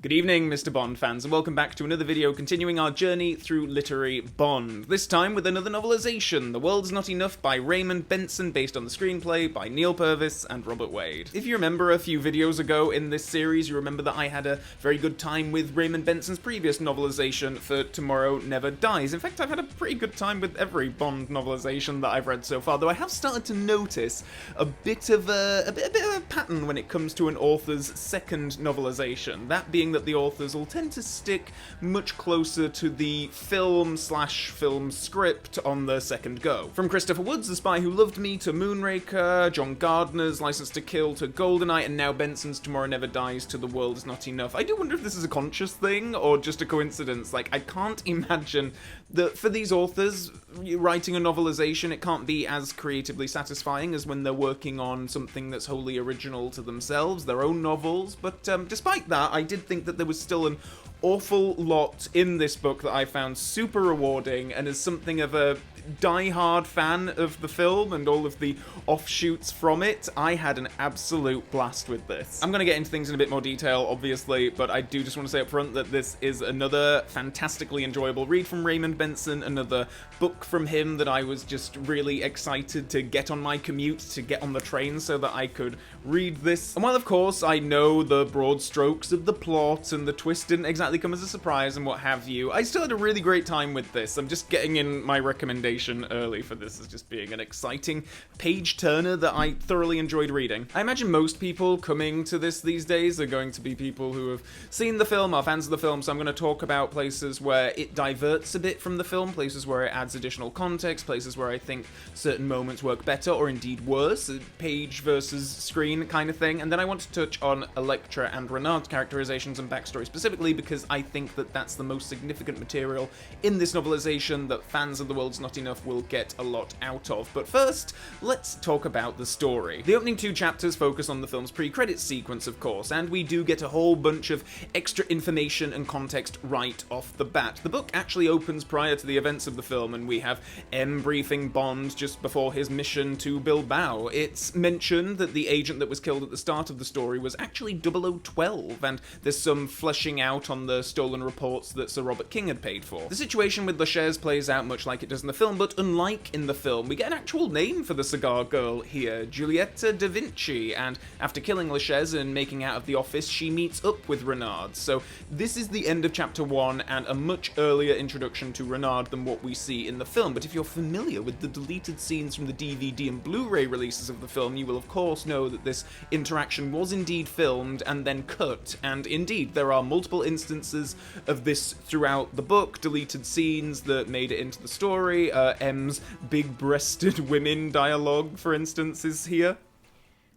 Good evening, Mr. Bond fans, and welcome back to another video continuing our journey through literary Bond. This time with another novelization, The World's Not Enough by Raymond Benson, based on the screenplay by Neil Purvis and Robert Wade. If you remember a few videos ago in this series, you remember that I had a very good time with Raymond Benson's previous novelization for Tomorrow Never Dies. In fact, I've had a pretty good time with every Bond novelization that I've read so far, though I have started to notice a bit of a pattern when it comes to an author's second novelization, that being that the authors will tend to stick much closer to the film script on the second go. From Christopher Wood's The Spy Who Loved Me to Moonraker, John Gardner's License to Kill to Goldeneye, and now Benson's Tomorrow Never Dies to The World Is Not Enough. I do wonder if this is a conscious thing or just a coincidence. Like, I can't imagine that for these authors, writing a novelization, it can't be as creatively satisfying as when they're working on something that's wholly original to themselves, their own novels, but despite that, I did think that there was still an awful lot in this book that I found super rewarding, and as something of a die-hard fan of the film and all of the offshoots from it, I had an absolute blast with this. I'm going to get into things in a bit more detail, obviously, but I do just want to say up front that this is another fantastically enjoyable read from Raymond Benson, another book from him that I was just really excited to get on my commute, to get on the train so that I could read this. And while of course I know the broad strokes of the plot and the twist didn't exactly come as a surprise and what have you, I still had a really great time with this. I'm just getting in my recommendation early for this as just being an exciting page-turner that I thoroughly enjoyed reading. I imagine most people coming to this these days are going to be people who have seen the film, are fans of the film, so I'm going to talk about places where it diverts a bit from the film, places where it adds additional context, places where I think certain moments work better or indeed worse, a page versus screen kind of thing, and then I want to touch on Electra and Renard's characterizations and backstory specifically because I think that that's the most significant material in this novelization that fans of The World's Not Enough will get a lot out of. But first, let's talk about the story. The opening two chapters focus on the film's pre-credits sequence, of course, and we do get a whole bunch of extra information and context right off the bat. The book actually opens prior to the events of the film, and we have M briefing Bond just before his mission to Bilbao. It's mentioned that the agent that was killed at the start of the story was actually 0012, and there's some fleshing out on the stolen reports that Sir Robert King had paid for. The situation with Lachaise plays out much like it does in the film, but unlike in the film, we get an actual name for the cigar girl here, Giulietta da Vinci, and after killing Lachaise and making out of the office, she meets up with Renard. So this is the end of chapter 1 and a much earlier introduction to Renard than what we see in the film, but if you're familiar with the deleted scenes from the DVD and Blu-ray releases of the film, you will of course know that this interaction was indeed filmed and then cut, and indeed there are multiple instances of this throughout the book, deleted scenes that made it into the story. M's big-breasted women dialogue, for instance, is here.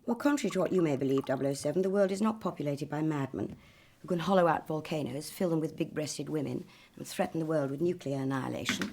Well, contrary to what you may believe, 007, the world is not populated by madmen who can hollow out volcanoes, fill them with big-breasted women, and threaten the world with nuclear annihilation.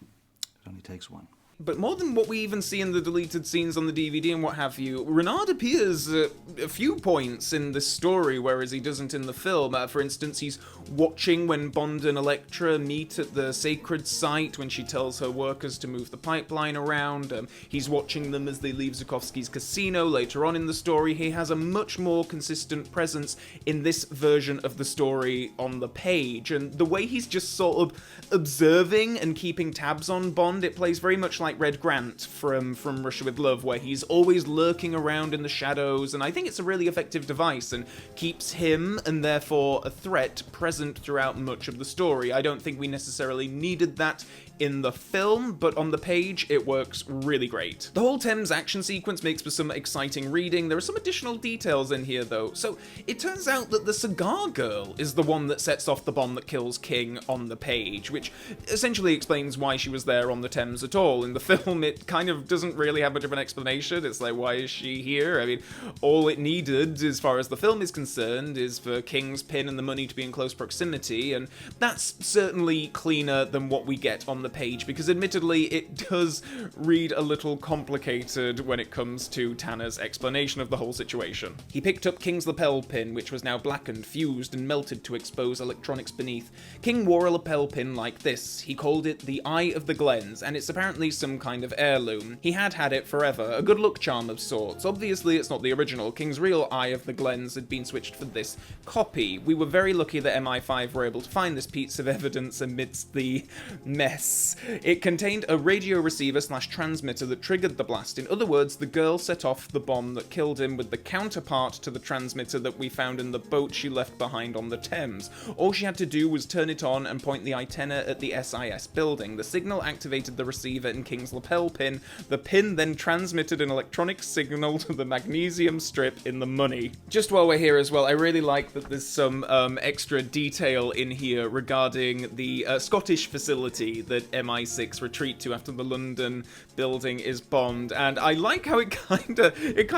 It only takes one. But more than what we even see in the deleted scenes on the DVD and what have you, Renard appears at a few points in the story, whereas he doesn't in the film. For instance, he's watching when Bond and Electra meet at the sacred site, when she tells her workers to move the pipeline around. He's watching them as they leave Zukovsky's casino later on in the story. He has a much more consistent presence in this version of the story on the page, and the way he's just sort of observing and keeping tabs on Bond, it plays very much like Red Grant from Russia with Love, where he's always lurking around in the shadows, and I think it's a really effective device and keeps him, and therefore a threat, present throughout much of the story. I don't think we necessarily needed that in the film, but on the page, it works really great. The whole Thames action sequence makes for some exciting reading. There are some additional details in here, though. So, it turns out that the cigar girl is the one that sets off the bomb that kills King on the page, which essentially explains why she was there on the Thames at all. In the film, it kind of doesn't really have much of an explanation. It's like, why is she here? I mean, all it needed, as far as the film is concerned, is for King's pin and the money to be in close proximity, and that's certainly cleaner than what we get on the page, because admittedly it does read a little complicated when it comes to Tanner's explanation of the whole situation. He picked up King's lapel pin, which was now blackened, fused, and melted to expose electronics beneath. King wore a lapel pin like this. He called it the Eye of the Glens, and it's apparently some kind of heirloom. He had it forever, a good luck charm of sorts. Obviously, it's not the original. King's real Eye of the Glens had been switched for this copy. We were very lucky that MI5 were able to find this piece of evidence amidst the mess. It contained a radio receiver/transmitter that triggered the blast. In other words, the girl set off the bomb that killed him with the counterpart to the transmitter that we found in the boat she left behind on the Thames. All she had to do was turn it on and point the antenna at the SIS building. The signal activated the receiver in King's lapel pin. The pin then transmitted an electronic signal to the magnesium strip in the money. Just while we're here as well, I really like that there's some extra detail in here regarding the Scottish facility that MI6 retreat to after the London building is bombed, and I like how it kind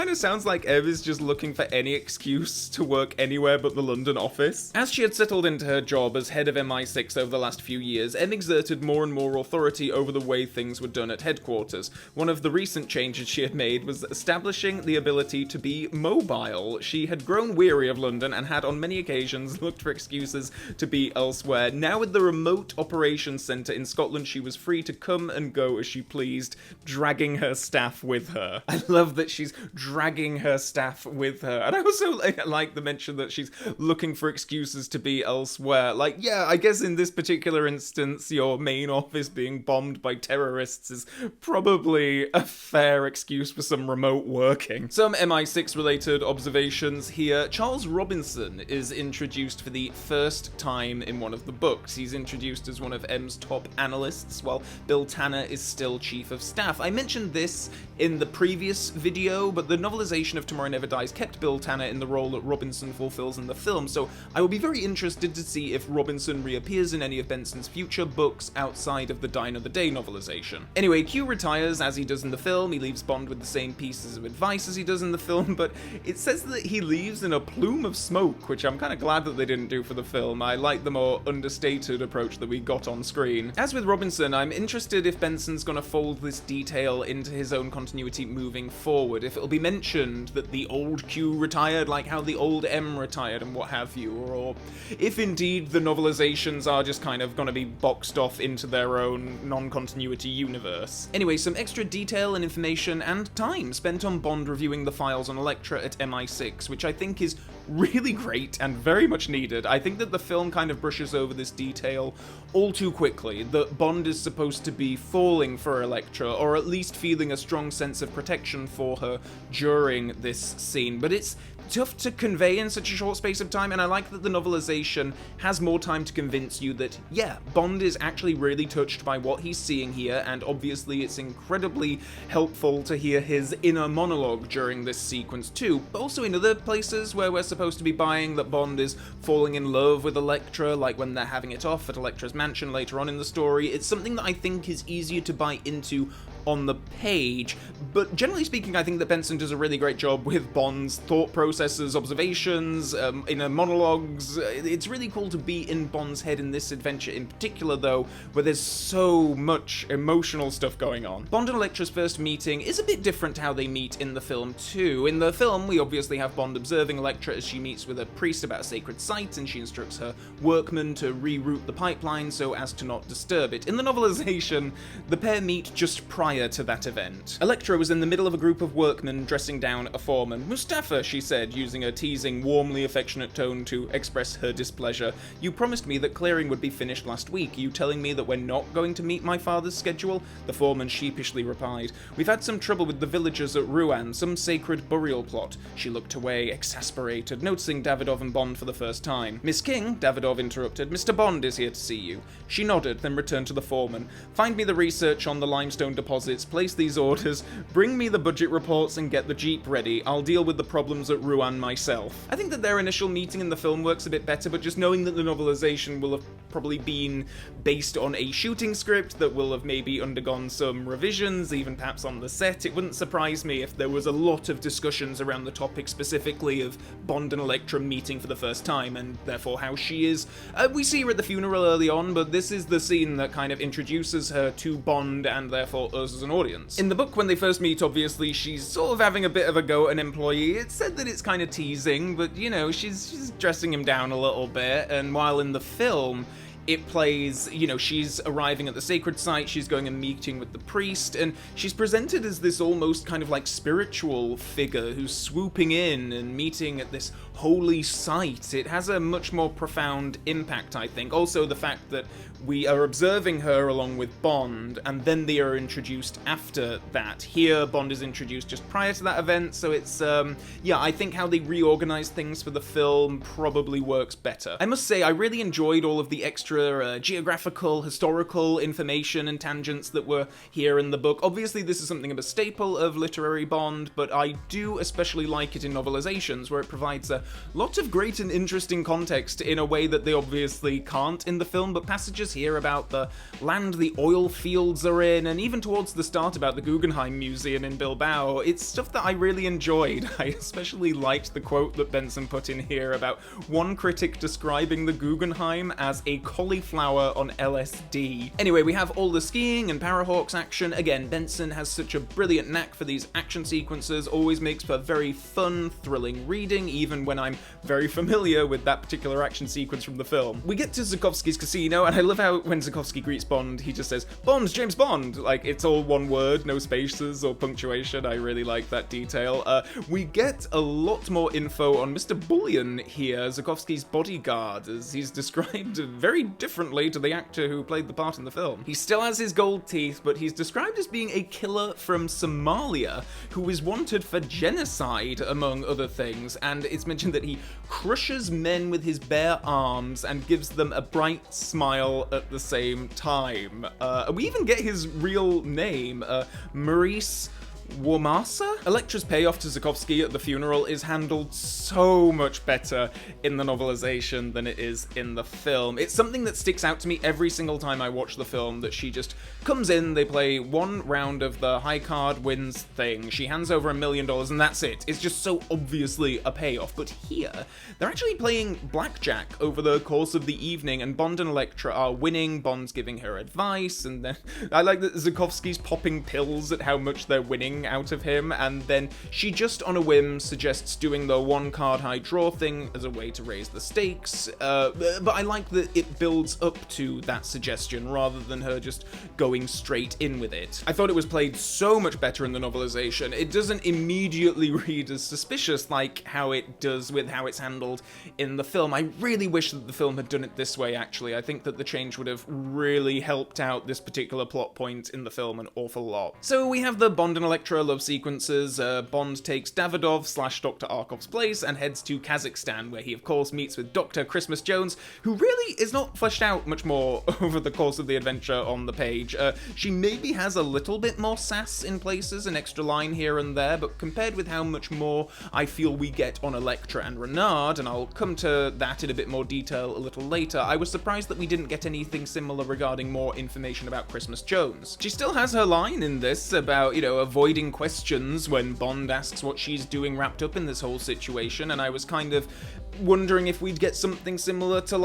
of sounds like Ev is just looking for any excuse to work anywhere but the London office. As she had settled into her job as head of MI6 over the last few years, Em exerted more and more authority over the way things were done at headquarters. One of the recent changes she had made was establishing the ability to be mobile. She had grown weary of London and had on many occasions looked for excuses to be elsewhere. Now with the remote operations centre in Scotland, she was free to come and go as she pleased, dragging her staff with her. I love that she's dragging her staff with her. And I also like the mention that she's looking for excuses to be elsewhere. Like, yeah, I guess in this particular instance, your main office being bombed by terrorists is probably a fair excuse for some remote working. Some MI6 related observations here. Charles Robinson is introduced for the first time in one of the books. He's introduced as one of M's top analysts, while Bill Tanner is still chief of staff. I mentioned this in the previous video, but the novelization of Tomorrow Never Dies kept Bill Tanner in the role that Robinson fulfills in the film, so I will be very interested to see if Robinson reappears in any of Benson's future books outside of the Die Another Day novelization. Anyway, Q retires as he does in the film. He leaves Bond with the same pieces of advice as he does in the film, but it says that he leaves in a plume of smoke, which I'm kind of glad that they didn't do for the film. I like the more understated approach that we got on screen. As with Robinson, I'm interested if Benson's gonna fold this detail into his own continuity moving forward, if it'll be mentioned that the old Q retired like how the old M retired and what have you, or if indeed the novelizations are just kind of gonna be boxed off into their own non-continuity universe. Anyway, some extra detail and information and time spent on Bond reviewing the files on Electra at MI6, which I think is really great and very much needed. I think that the film kind of brushes over this detail all too quickly, that Bond is supposed to be falling for Electra, or at least feeling a strong sense of protection for her during this scene, but it's tough to convey in such a short space of time, and I like that the novelization has more time to convince you that, yeah, Bond is actually really touched by what he's seeing here, and obviously it's incredibly helpful to hear his inner monologue during this sequence too, but also in other places where we're supposed to be buying that Bond is falling in love with Electra, like when they're having it off at Electra's mansion later on in the story. It's something that I think is easier to buy into on the page, but generally speaking, I think that Benson does a really great job with Bond's thought processes, observations, inner monologues. It's really cool to be in Bond's head in this adventure in particular, though, where there's so much emotional stuff going on. Bond and Electra's first meeting is a bit different to how they meet in the film too. In the film, we obviously have Bond observing Electra as she meets with a priest about a sacred site, and she instructs her workmen to reroute the pipeline so as to not disturb it. In the novelization, the pair meet just prior to that event. Electra was in the middle of a group of workmen dressing down a foreman. "Mustafa," she said, using a teasing, warmly affectionate tone to express her displeasure. "You promised me that clearing would be finished last week. Are you telling me that we're not going to meet my father's schedule?" The foreman sheepishly replied, "We've had some trouble with the villagers at Rouen, some sacred burial plot." She looked away, exasperated, noticing Davidov and Bond for the first time. "Miss King," Davidov interrupted, "Mr. Bond is here to see you." She nodded, then returned to the foreman. "Find me the research on the limestone deposits, place these orders, bring me the budget reports, and get the Jeep ready. I'll deal with the problems at Rouen myself." I think that their initial meeting in the film works a bit better, but just knowing that the novelization will have probably been based on a shooting script that will have maybe undergone some revisions, even perhaps on the set, it wouldn't surprise me if there was a lot of discussions around the topic specifically of Bond and Electra meeting for the first time, and therefore how she is. We see her at the funeral early on, but this is the scene that kind of introduces her to Bond and therefore us as an audience. In the book, when they first meet, obviously she's sort of having a bit of a go at an employee. It's said that it's kind of teasing, but you know, she's dressing him down a little bit, and while in the film, it plays, you know, she's arriving at the sacred site, she's going and meeting with the priest, and she's presented as this almost kind of like spiritual figure who's swooping in and meeting at this holy site. It has a much more profound impact, I think. Also, the fact that we are observing her along with Bond, and then they are introduced after that. Here, Bond is introduced just prior to that event, so it's, yeah, I think how they reorganize things for the film probably works better. I must say, I really enjoyed all of the extra geographical, historical information and tangents that were here in the book. Obviously, this is something of a staple of literary Bond, but I do especially like it in novelizations, where it provides a lot of great and interesting context in a way that they obviously can't in the film, but passages here about the land the oil fields are in, and even towards the start about the Guggenheim Museum in Bilbao, it's stuff that I really enjoyed. I especially liked the quote that Benson put in here about one critic describing the Guggenheim as a cauliflower on LSD. Anyway, we have all the skiing and Parahawks action. Again, Benson has such a brilliant knack for these action sequences, always makes for very fun, thrilling reading, even when I'm very familiar with that particular action sequence from the film. We get to Zukovsky's casino, and I love how when Zukovsky greets Bond, he just says, "Bond, James Bond!" Like, it's all one word, no spaces or punctuation. I really like that detail. We get a lot more info on Mr. Bullion here, Zukovsky's bodyguard, as he's described very differently to the actor who played the part in the film. He still has his gold teeth, but he's described as being a killer from Somalia who is wanted for genocide, among other things, and it's mentioned that he crushes men with his bare arms and gives them a bright smile at the same time. We even get his real name, Maurice Womasa? Electra's payoff to Zukovsky at the funeral is handled so much better in the novelization than it is in the film. It's something that sticks out to me every single time I watch the film, that she just comes in, they play one round of the high card wins thing, she hands over $1 million, and that's it. It's just so obviously a payoff. But here, they're actually playing blackjack over the course of the evening, and Bond and Electra are winning, Bond's giving her advice, and then I like that Zukovsky's popping pills at how much they're winning out of him, and then she just on a whim suggests doing the one card high draw thing as a way to raise the stakes, but I like that it builds up to that suggestion rather than her just going straight in with it. I thought it was played so much better in the novelization. It doesn't immediately read as suspicious like how it does with how it's handled in the film. I really wish that the film had done it this way, actually. I think that the change would have really helped out this particular plot point in the film an awful lot. So we have the Bond and Electra love sequences. Bond takes Davidoff/Dr. Arkov's place and heads to Kazakhstan, where he of course meets with Dr. Christmas Jones, who really is not fleshed out much more over the course of the adventure on the page. She maybe has a little bit more sass in places, an extra line here and there, but compared with how much more I feel we get on Electra and Renard, and I'll come to that in a bit more detail a little later, I was surprised that we didn't get anything similar regarding more information about Christmas Jones. She still has her line in this about, you know, avoiding questions when Bond asks what she's doing wrapped up in this whole situation, and I was kind of wondering if we'd get something similar to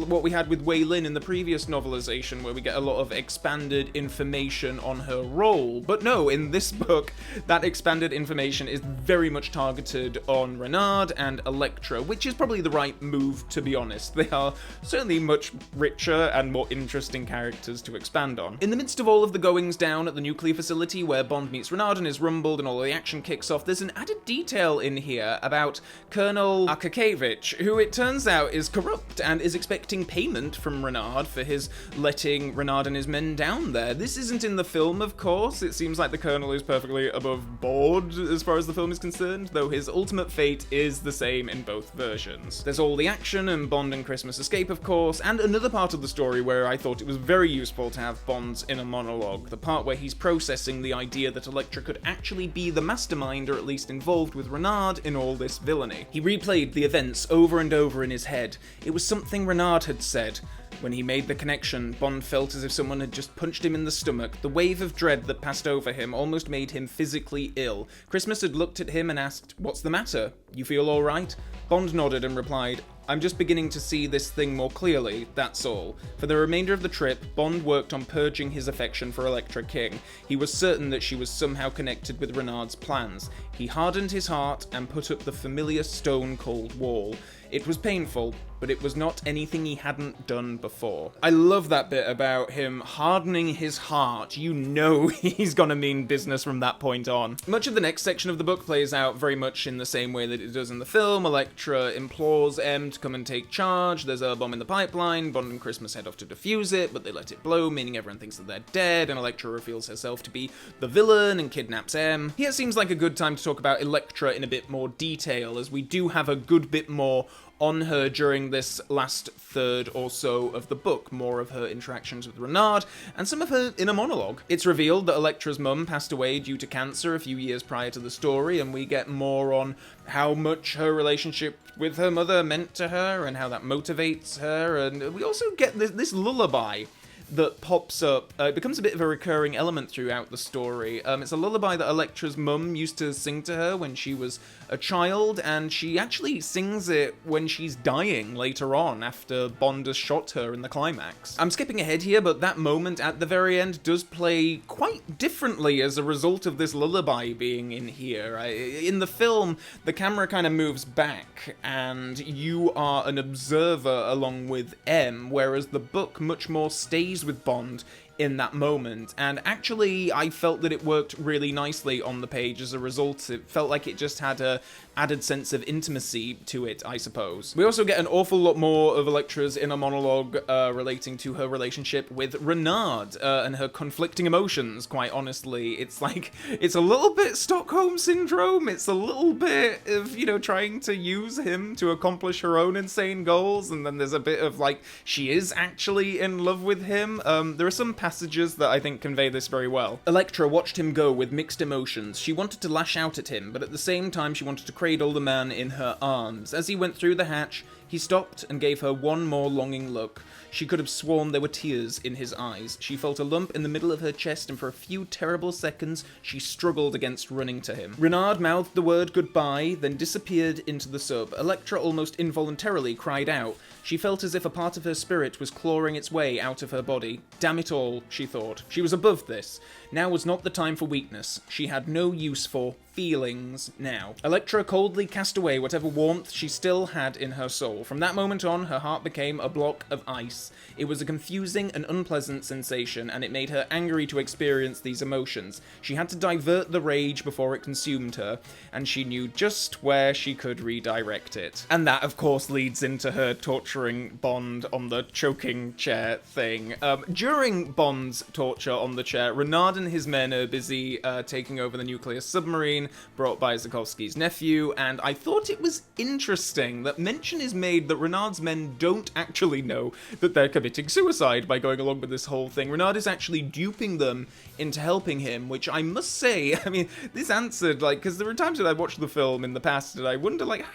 what we had with Wei Lin in the previous novelization, where we get a lot of expanded information on her role. But no, in this book, that expanded information is very much targeted on Renard and Electra, which is probably the right move, to be honest. They are certainly much richer and more interesting characters to expand on. In the midst of all of the goings down at the nuclear facility where Bond meets Renard and is rumbled and all of the action kicks off, there's an added detail in here about Colonel Akakevich, who it turns out is corrupt and is expecting payment from Renard for his letting Renard and his men down there. This isn't in the film, of course. It seems like the Colonel is perfectly above board as far as the film is concerned, though his ultimate fate is the same in both versions. There's all the action and Bond and Christmas escape, of course, and another part of the story where I thought it was very useful to have Bond's inner monologue, the part where he's processing the idea that Electra could actually be the mastermind, or at least involved with Renard in all this villainy. He replayed the events over and over in his head. It was something Renard had said. When he made the connection, Bond felt as if someone had just punched him in the stomach. The wave of dread that passed over him almost made him physically ill. Christmas had looked at him and asked, "What's the matter? You feel all right?" Bond nodded and replied, "I'm just beginning to see this thing more clearly, that's all." For the remainder of the trip, Bond worked on purging his affection for Electra King. He was certain that she was somehow connected with Renard's plans. He hardened his heart and put up the familiar stone-cold wall. It was painful, but it was not anything he hadn't done before. I love that bit about him hardening his heart. You know he's gonna mean business from that point on. Much of the next section of the book plays out very much in the same way that it does in the film. Electra implores M to come and take charge. There's a bomb in the pipeline. Bond and Christmas head off to defuse it, but they let it blow, meaning everyone thinks that they're dead, and Electra reveals herself to be the villain and kidnaps M. Here seems like a good time to talk about Electra in a bit more detail, as we do have a good bit more on her during this last third or so of the book, more of her interactions with Renard, and some of her inner monologue. It's revealed that Electra's mum passed away due to cancer a few years prior to the story, and we get more on how much her relationship with her mother meant to her, and how that motivates her, and we also get this lullaby that pops up. It becomes a bit of a recurring element throughout the story. It's a lullaby that Electra's mum used to sing to her when she was a child, and she actually sings it when she's dying later on, after Bond has shot her in the climax. I'm skipping ahead here, but that moment at the very end does play quite differently as a result of this lullaby being in here. In the film, the camera kind of moves back, and you are an observer along with M, whereas the book much more stays with Bond in that moment, and actually I felt that it worked really nicely on the page as a result. It felt like it just had a added sense of intimacy to it, I suppose. We also get an awful lot more of Electra's inner monologue relating to her relationship with Renard and her conflicting emotions, quite honestly. It's like, it's a little bit Stockholm Syndrome, it's a little bit of, you know, trying to use him to accomplish her own insane goals, and then there's a bit of, like, she is actually in love with him. There are some passages that I think convey this very well. Electra watched him go with mixed emotions. She wanted to lash out at him, but at the same time she wanted to cradle the man in her arms. As he went through the hatch, he stopped and gave her one more longing look. She could have sworn there were tears in his eyes. She felt a lump in the middle of her chest, and for a few terrible seconds, she struggled against running to him. Renard mouthed the word goodbye, then disappeared into the sub. Electra almost involuntarily cried out. She felt as if a part of her spirit was clawing its way out of her body. Damn it all, she thought. She was above this. Now was not the time for weakness. She had no use for feelings now. Electra coldly cast away whatever warmth she still had in her soul. From that moment on, her heart became a block of ice. It was a confusing and unpleasant sensation, and it made her angry to experience these emotions. She had to divert the rage before it consumed her, and she knew just where she could redirect it. And that, of course, leads into her torturing Bond on the choking chair thing. During Bond's torture on the chair, Renard and his men are busy taking over the nuclear submarine brought by Zukovsky's nephew, and I thought it was interesting that mention is made that Renard's men don't actually know that they're committing suicide by going along with this whole thing. Renard is actually duping them into helping him, which I must say, I mean, this answered, like, because there were times that I watched the film in the past and I wonder, like,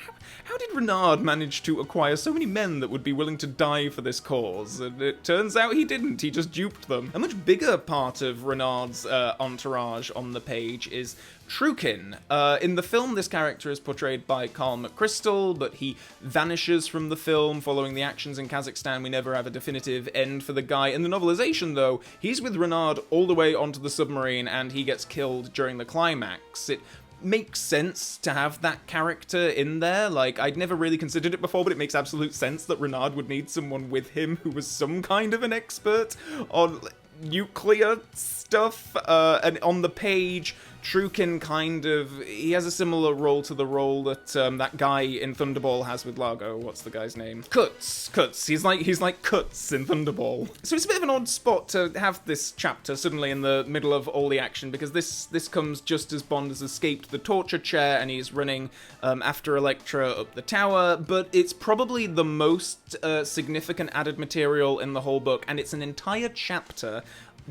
how did Renard manage to acquire so many men that would be willing to die for this cause? And it turns out he didn't, he just duped them. A much bigger part of Renard's entourage on the page is Trukin. In the film, this character is portrayed by Carl McChrystal, but he vanishes from the film following the actions in Kazakhstan. We never have a definitive end for the guy. In the novelization, though, he's with Renard all the way onto the submarine, and he gets killed during the climax. It makes sense to have that character in there. Like, I'd never really considered it before, but it makes absolute sense that Renard would need someone with him who was some kind of an expert on nuclear stuff. And on the page, Trukin he has a similar role to the role that that guy in Thunderball has with Largo. What's the guy's name? Kutz. He's like Kutz in Thunderball. So it's a bit of an odd spot to have this chapter suddenly in the middle of all the action, because this comes just as Bond has escaped the torture chair and he's running after Electra up the tower, but it's probably the most significant added material in the whole book, and it's an entire chapter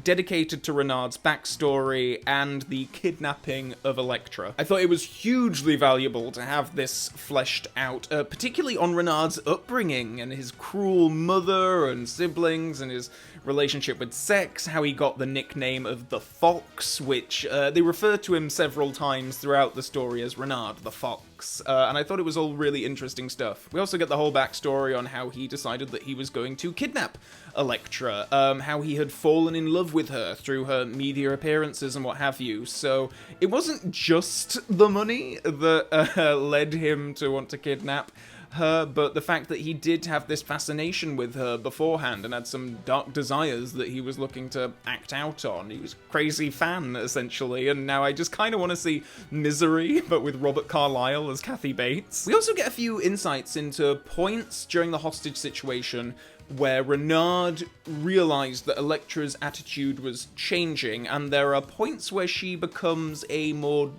dedicated to Renard's backstory and the kidnapping of Electra. I thought it was hugely valuable to have this fleshed out, particularly on Renard's upbringing and his cruel mother and siblings and his relationship with sex, how he got the nickname of the Fox, which they refer to him several times throughout the story as Renard the Fox, and I thought it was all really interesting stuff. We also get the whole backstory on how he decided that he was going to kidnap Electra, how he had fallen in love with her through her media appearances and what have you. So it wasn't just the money that led him to want to kidnap her, but the fact that he did have this fascination with her beforehand and had some dark desires that he was looking to act out on. He was a crazy fan, essentially, and now I just kind of want to see Misery, but with Robert Carlyle as Kathy Bates. We also get a few insights into points during the hostage situation where Renard realized that Electra's attitude was changing, and there are points where she becomes a more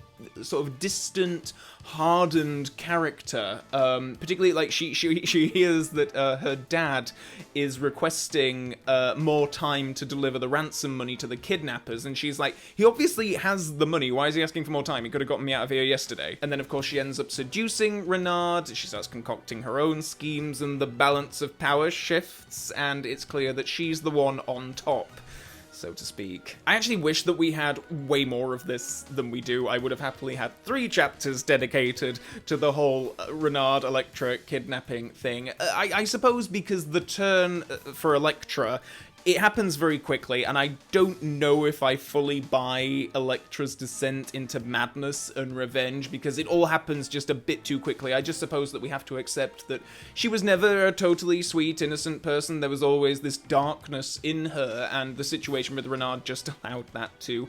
sort of distant, hardened character. Particularly, like, she hears that her dad is requesting more time to deliver the ransom money to the kidnappers, and she's like, he obviously has the money, why is he asking for more time? He could have gotten me out of here yesterday. And then, of course, she ends up seducing Renard, she starts concocting her own schemes, and the balance of power shifts, and it's clear that she's the one on top, so to speak. I actually wish that we had way more of this than we do. I would have happily had 3 chapters dedicated to the whole Renard Electra kidnapping thing. I suppose because the turn for Electra, it happens very quickly, and I don't know if I fully buy Electra's descent into madness and revenge, because it all happens just a bit too quickly. I just suppose that we have to accept that she was never a totally sweet, innocent person. There was always this darkness in her, and the situation with Renard just allowed that to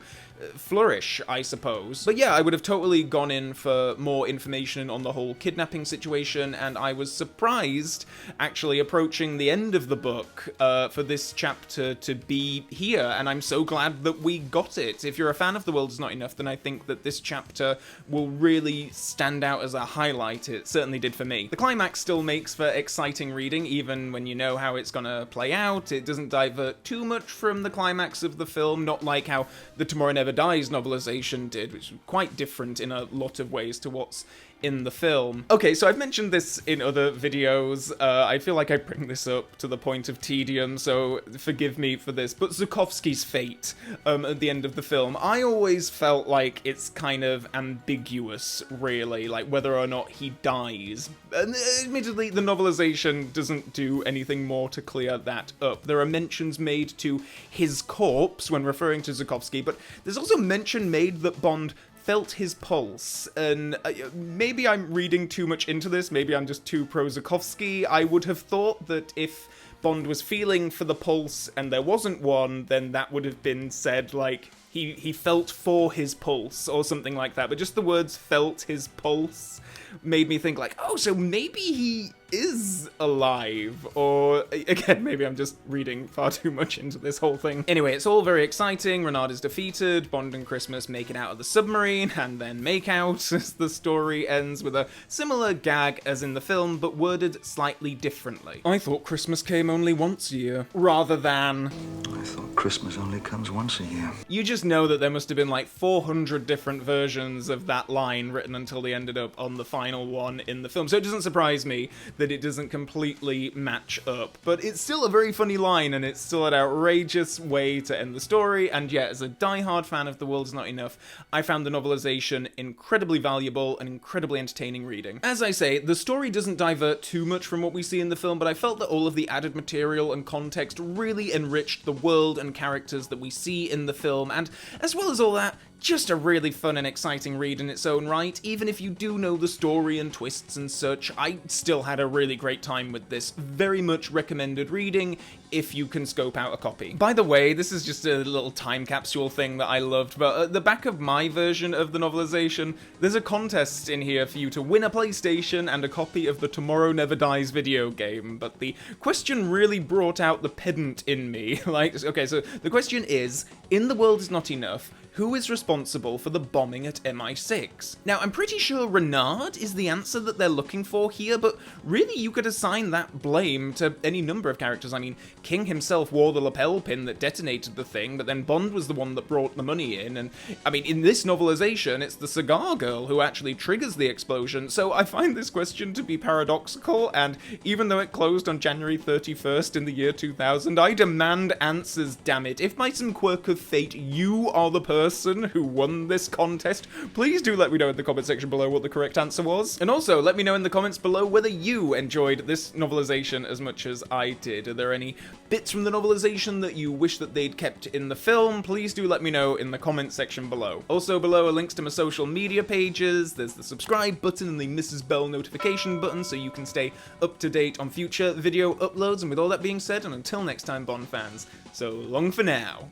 flourish, I suppose. But yeah, I would have totally gone in for more information on the whole kidnapping situation, and I was surprised, actually, approaching the end of the book, for this chapter to be here, and I'm so glad that we got it. If you're a fan of The World Is Not Enough, then I think that this chapter will really stand out as a highlight. It certainly did for me. The climax still makes for exciting reading, even when you know how it's gonna play out. It doesn't divert too much from the climax of the film, not like how the Tomorrow Never Dies novelization did, which is quite different in a lot of ways to what's in the film. Okay, so I've mentioned this in other videos. I feel like I bring this up to the point of tedium, so forgive me for this, but Zukovsky's fate at the end of the film, I always felt like it's kind of ambiguous, really, like whether or not he dies. And admittedly, the novelization doesn't do anything more to clear that up. There are mentions made to his corpse when referring to Zukovsky, but there's also mention made that Bond felt his pulse, and maybe I'm reading too much into this, maybe I'm just too pro-Zukovsky. I would have thought that if Bond was feeling for the pulse and there wasn't one, then that would have been said, like, he felt for his pulse, or something like that, but just the words felt his pulse made me think, like, oh, so maybe he is alive, or again, maybe I'm just reading far too much into this whole thing. Anyway, it's all very exciting. Renard is defeated, Bond and Christmas make it out of the submarine, and then make out, as the story ends with a similar gag as in the film, but worded slightly differently. I thought Christmas came only once a year, rather than I thought Christmas only comes once a year. You just know that there must have been like 400 different versions of that line written until they ended up on the final one in the film, so it doesn't surprise me that it doesn't completely match up. But it's still a very funny line, and it's still an outrageous way to end the story, and yet, as a die-hard fan of The World Is Not Enough, I found the novelization incredibly valuable and incredibly entertaining reading. As I say, the story doesn't divert too much from what we see in the film, but I felt that all of the added material and context really enriched the world and characters that we see in the film, and as well as all that, just a really fun and exciting read in its own right. Even if you do know the story and twists and such, I still had a really great time with this. Very much recommended reading if you can scope out a copy. By the way, this is just a little time capsule thing that I loved, but at the back of my version of the novelization, there's a contest in here for you to win a PlayStation and a copy of the Tomorrow Never Dies video game, but the question really brought out the pedant in me. Like, okay, so the question is, in The World Is Not Enough, who is responsible for the bombing at MI6? Now, I'm pretty sure Renard is the answer that they're looking for here, but really you could assign that blame to any number of characters. I mean, King himself wore the lapel pin that detonated the thing, but then Bond was the one that brought the money in, and I mean, in this novelization, it's the cigar girl who actually triggers the explosion, so I find this question to be paradoxical, and even though it closed on January 31st in the year 2000, I demand answers, damn it. If by some quirk of fate you are the person person who won this contest? Please do let me know in the comment section below what the correct answer was. And also, let me know in the comments below whether you enjoyed this novelization as much as I did. Are there any bits from the novelization that you wish that they'd kept in the film? Please do let me know in the comment section below. Also below are links to my social media pages. There's the subscribe button and the Mrs. Bell notification button so you can stay up to date on future video uploads. And with all that being said, and until next time, Bond fans, so long for now.